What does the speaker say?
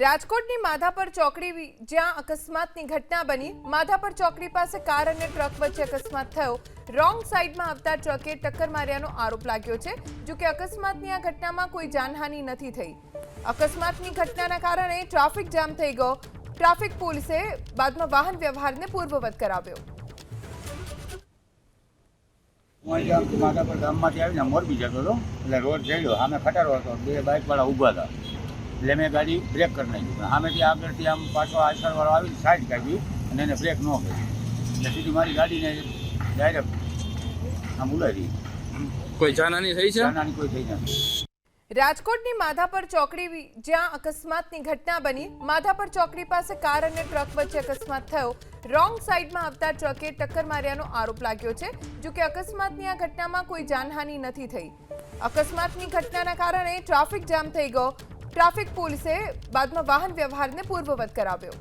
રાજકોટની માધાપર ચોકડી જ્યાં અકસ્માતની ઘટના બની। માધાપર ચોકડી પાસે કાર અને ટ્રક વચ્ચે અકસ્માત થયો। રોંગ સાઈડમાં આવતા ટ્રકે ટક્કર માર્યાનો આરોપ લાગ્યો છે। જો કે અકસ્માતની આ ઘટનામાં કોઈ જાનહાનિ નથી થઈ। અકસ્માતની ઘટનાના કારણે ટ્રાફિક જામ થઈ ગયો। ટ્રાફિક પોલીસે બાદમાં વાહન વ્યવહારને પૂર્વવત કરાવ્યો। માધાપર ગામમાંથી આવીને મોરબી જતો હતો એટલે રોડ જડ્યો સામે ખટારો હતો, બે બાઇકવાળા ઊભા હતા એટલે મેં ગાડી બ્રેક કરી નાખી। સામેથી આગળથી આમ પાછો આઈસરવાળો આવીને સાઈડ કાઢી અને એને બ્રેક ન કરી એટલે સીધી મારી ગાડીને ડાયરેક્ટ આમ ઉલાડી। કોઈ જાનહાની થઈ છે? જાનહાની કોઈ થઈ નથી। રાજકોટની માધાપર ચોકડી જ્યાં અકસ્માતની ઘટના બની। માધાપર ચોકડી પાસે કાર અને ટ્રક વચ્ચે અકસ્માત થયો। રોંગ સાઈડમાં આવતા ટ્રકે ટક્કર માર્યાનો આરોપ લાગ્યો છે। જો કે અકસ્માતની આ ઘટનામાં કોઈ જાનહાનિ નથી થઈ। અકસ્માતની ઘટનાના કારણે ટ્રાફિક જામ થઈ ગયો। ટ્રાફિક પોલીસે બાદમાં વાહન વ્યવહારને પૂર્વવત કરાવ્યો।